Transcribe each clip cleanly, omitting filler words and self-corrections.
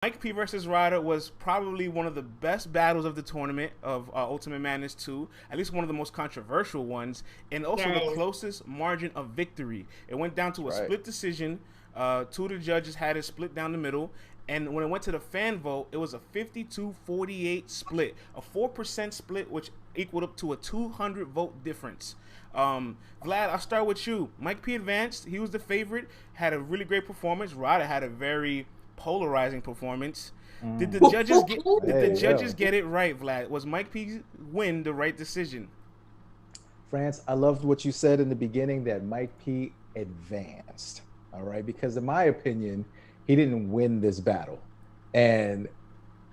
Mike P versus Ryder was probably one of the best battles of the tournament of Ultimate Madness 2, at least one of the most controversial ones, and also the Yes. closest margin of victory. It went down to a Right. split decision. Two of the judges had it split down the middle. And when it went to the fan vote, it was a 52-48 split, a 4% split, which equaled up to a 200 vote difference. Vlad, I'll start with you. Mike P advanced. He was the favorite, had a really great performance. Ryder had a very polarizing performance. Did the judges get Hey, yo. get it right, Vlad? Was Mike P's win the right decision? France, I loved what you said in the beginning that Mike P advanced. All right. Because in my opinion, he didn't win this battle. And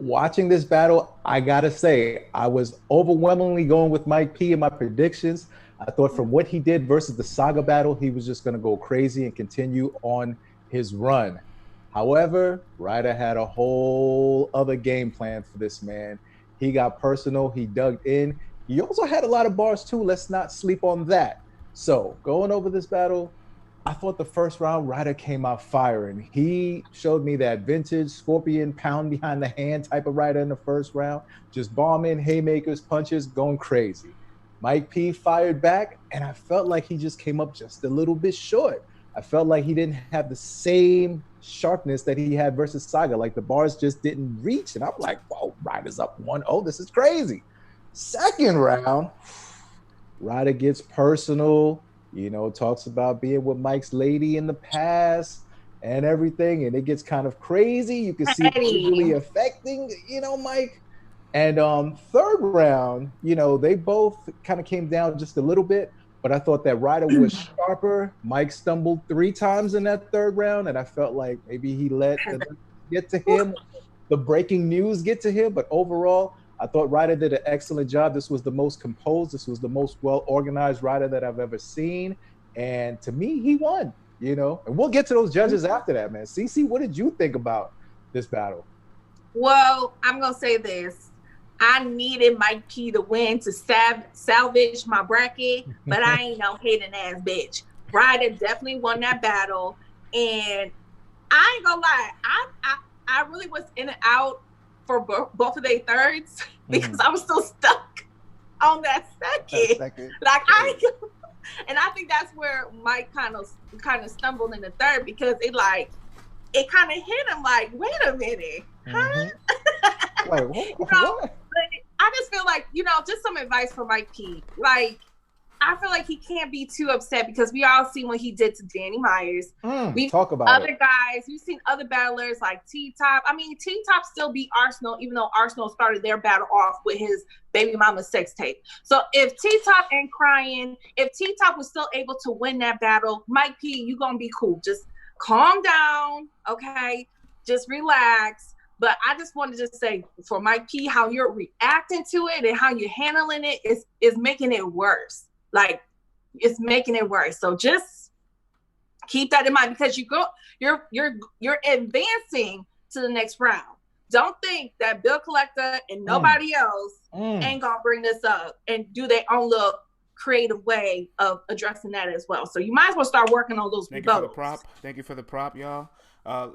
watching this battle, I gotta say, I was overwhelmingly going with Mike P in my predictions. I thought from what he did versus the Saga battle, he was just gonna go crazy and continue on his run. However, Ryder had a whole other game plan for this man. He got personal, he dug in. He also had a lot of bars too. Let's not sleep on that. So going over this battle, I thought the first round Ryder came out firing. He showed me that vintage Scorpion pound behind the hand type of Ryder in the first round, just bombing, haymakers, punches, going crazy. Mike P fired back, and I felt like he just came up just a little bit short. I felt like he didn't have the same sharpness that he had versus Saga. Like the bars just didn't reach. And I'm like, whoa, Ryder's up 1-0. This is crazy. Second round, Ryder gets personal, talks about being with Mike's lady in the past and everything. And it gets kind of crazy. You can see it visually Petty. affecting, Mike. And third round, they both kind of came down just a little bit, but I thought that Ryder was sharper. Mike stumbled 3 times in that third round, and I felt like maybe he let the get to him, the breaking news get to him. But overall, I thought Ryder did an excellent job. This was the most composed, this was the most well organized Ryder that I've ever seen, and to me, he won. And we'll get to those judges after that, man. CC, what did you think about this battle? Well, I'm gonna say this. I needed Mike P to win to salvage my bracket, but I ain't no hating ass bitch. Ryder definitely won that battle, and I ain't gonna lie, I really was in and out for both of their thirds because I was still stuck on that second. Like and I think that's where Mike kind of stumbled in the third because it kind of hit him like, wait a minute, huh? Wait, what? But I just feel like, just some advice for Mike P. Like, I feel like he can't be too upset because we all see what he did to Danny Myers. We've Talk about other it. guys, we've seen other battlers like T-Top. I mean, T-Top still beat Arsenal, even though Arsenal started their battle off with his baby mama sex tape. So if T-Top ain't crying, if T-Top was still able to win that battle, Mike P, you gonna be cool. Just calm down, okay? Just relax. But I just wanted to say for Mike P, how you're reacting to it and how you're handling it is making it worse. Like it's making it worse. So just keep that in mind because you're advancing to the next round. Don't think that Bill Collector and nobody else ain't gonna bring this up and do their own little creative way of addressing that as well. So you might as well start working on those. Thank you for the prop. Thank you for the prop, y'all.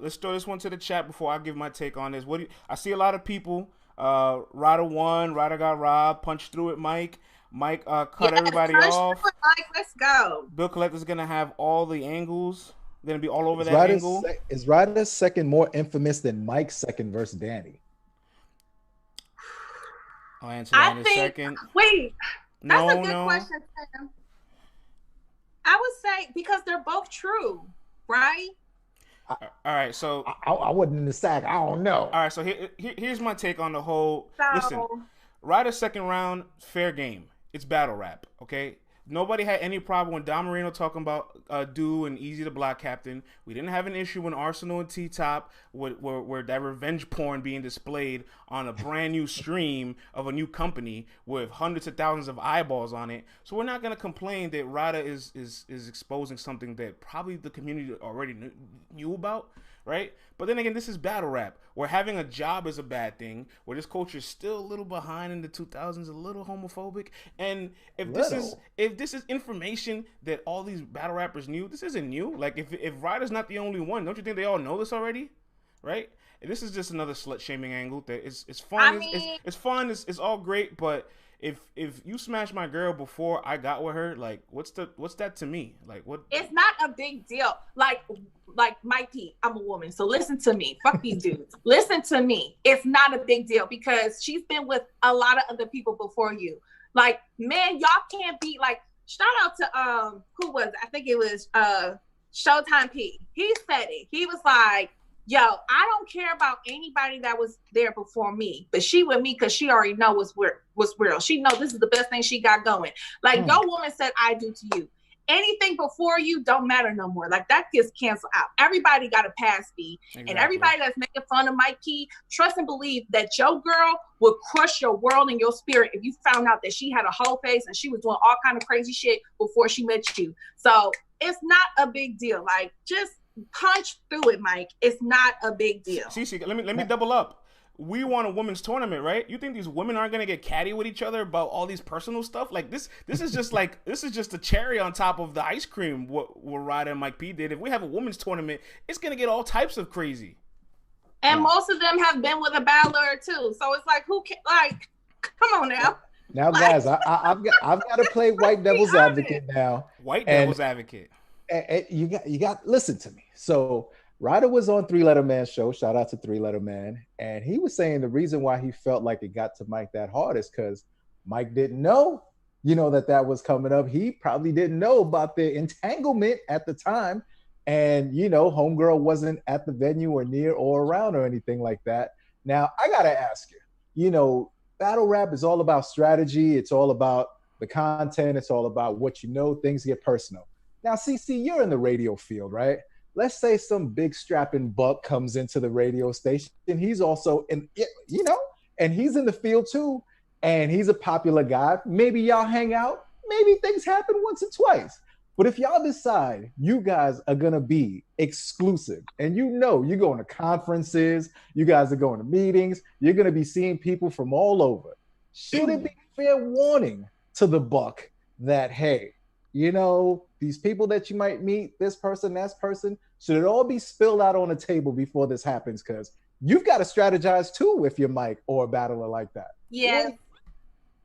Let's throw this one to the chat before I give my take on this. I see a lot of people. Ryder won. Ryder got robbed. Punched through it, Mike. Mike cut everybody off. Mike, let's go. Bill Collector's gonna have all the angles. Gonna be all over that angle. Is Ryder's second more infamous than Mike's second versus Danny? I'll answer that in a second. Wait, that's a good question, Sam. I would say because they're both true, right? All right, so I wasn't in the sack. I don't know. All right, so here's my take on the whole. Listen, Ryder's second round, fair game. It's battle rap, okay? Nobody had any problem when Don Marino talking about Do and Easy the Block Captain. We didn't have an issue when Arsenal and T-Top were that revenge porn being displayed on a brand new stream of a new company with hundreds of thousands of eyeballs on it. So we're not going to complain that Ryder is exposing something that probably the community already knew about, right? But then again, this is battle rap, where having a job is a bad thing, where this culture is still a little behind in the 2000s, a little homophobic. And if this is information that all these battle rappers knew, this isn't new. Like if Ryder's not the only one, don't you think they all know this already, right? this is just another slut shaming angle. That it's fun. I mean, it's fun. It's all great. But if you smash my girl before I got with her, like what's that to me? Like what? It's not a big deal. Like Mike P, I'm a woman, so listen to me. Fuck these dudes. Listen to me. It's not a big deal because she's been with a lot of other people before you. Like, man, y'all can't be like. Shout out to who was it? I think it was Showtime P. He said it. He was like, yo, I don't care about anybody that was there before me, but she with me because she already know what's real. She know this is the best thing she got going. Like your woman said, I do to you. Anything before you don't matter no more. Like that gets canceled out. Everybody got a pass fee. Exactly. And everybody that's making fun of Mike P, trust and believe that your girl would crush your world and your spirit if you found out that she had a whole face and she was doing all kind of crazy shit before she met you. So it's not a big deal. Like just punch through it, Mike. It's not a big deal. Cece, let me double up. We won a women's tournament, right? You think these women aren't gonna get catty with each other about all these personal stuff? Like this is just like this is just a cherry on top of the ice cream. What Ryder and Mike P did. If we have a women's tournament, it's gonna get all types of crazy. And most of them have been with a battler too, so it's like who can like? Come on now. Now, guys, I've got to play white devil's advocate now. White devil's advocate. And you got listen to me. So Ryder was on Three Letter Man show. Shout out to Three Letter Man. And he was saying the reason why he felt like it got to Mike that hard is because Mike didn't know, that was coming up. He probably didn't know about the entanglement at the time. And, homegirl wasn't at the venue or near or around or anything like that. Now, I got to ask you, battle rap is all about strategy. It's all about the content. It's all about what things get personal. Now, CC, you're in the radio field, right? Let's say some big strapping buck comes into the radio station and he's also and he's in the field too. And he's a popular guy. Maybe y'all hang out. Maybe things happen once or twice. But if y'all decide you guys are going to be exclusive and you're going to conferences, you guys are going to meetings, you're going to be seeing people from all over. Should it be fair warning to the buck that, hey, these people that you might meet, this person, that person, should it all be spilled out on the table before this happens? Because you've got to strategize too if you're Mike or a battler like that. Yes.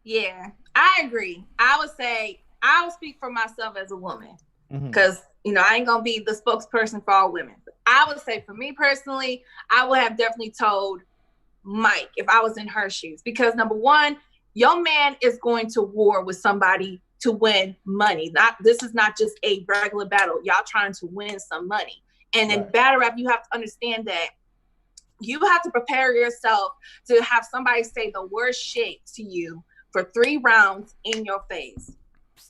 Yeah, I agree. I would say, I will speak for myself as a woman because, I ain't going to be the spokesperson for all women. But I would say for me personally, I would have definitely told Mike if I was in her shoes. Because number one, your man is going to war with somebody to win money. This is not just a regular battle. Y'all trying to win some money. And in battle rap, you have to understand that you have to prepare yourself to have somebody say the worst shit to you for 3 rounds in your face.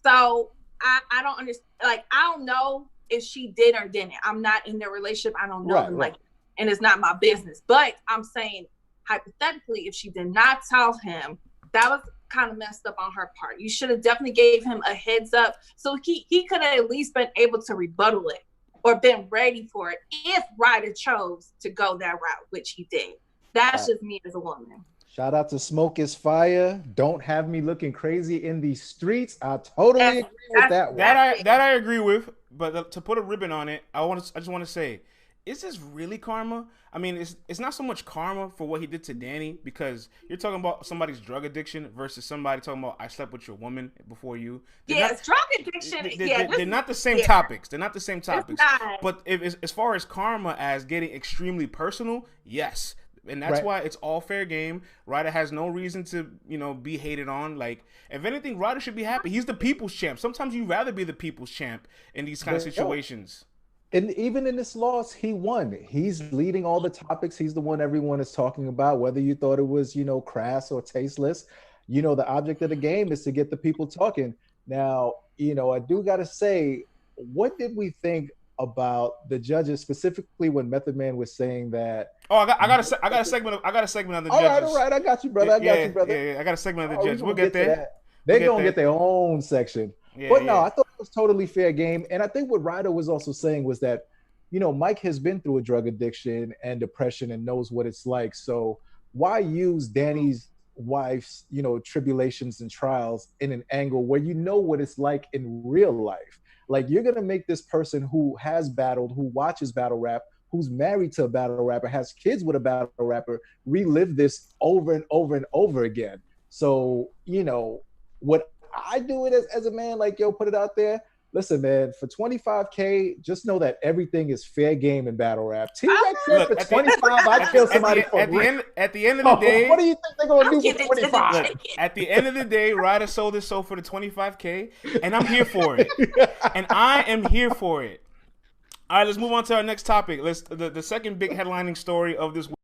So I don't understand. Like, I don't know if she did or didn't. I'm not in their relationship. I don't know them and it's not my business. But I'm saying hypothetically, if she did not tell him, that was kind of messed up on her part. You should have definitely gave him a heads up so he could have at least been able to rebuttal it or been ready for it if Ryder chose to go that route, which he did. That's just me as a woman. Shout out to Smoke is Fire. Don't have me looking crazy in the streets. I totally agree with that one. That I agree with, but to put a ribbon on it, I just want to say, is this really karma? I mean, it's not so much karma for what he did to Danny, because you're talking about somebody's drug addiction versus somebody talking about I slept with your woman before you. Yes, drug addiction. They're not the same topics. They're not the same topics. But as far as karma as getting extremely personal, yes. And that's why it's all fair game. Ryder has no reason to, be hated on. Like, if anything, Ryder should be happy. He's the people's champ. Sometimes you'd rather be the people's champ in these kind of situations. And even in this loss, he won. He's leading all the topics. He's the one everyone is talking about, whether you thought it was, crass or tasteless. The object of the game is to get the people talking. Now, I do got to say, what did we think about the judges, specifically when Method Man was saying that? Oh, I got a segment of the judges. All right, I got you, brother. I got a segment of the judges. We'll get there. They're gonna get their own section. I thought it was totally fair game. And I think what Ryder was also saying was that, Mike has been through a drug addiction and depression and knows what it's like. So why use Danny's wife's, tribulations and trials in an angle where what it's like in real life? Like, you're going to make this person who has battled, who watches battle rap, who's married to a battle rapper, has kids with a battle rapper, relive this over and over and over again. So, you know, what I do it as a man, like, yo, put it out there. Listen, man, for $25K, just know that everything is fair game in battle rap. T-Rex said for $25, I'd kill somebody for at the end of the day, what do you think they're gonna do for $25? At the end of the day, Ryder sold his soul for the $25K, and I'm here for it. And I am here for it. All right, let's move on to our next topic. The second big headlining story of this week.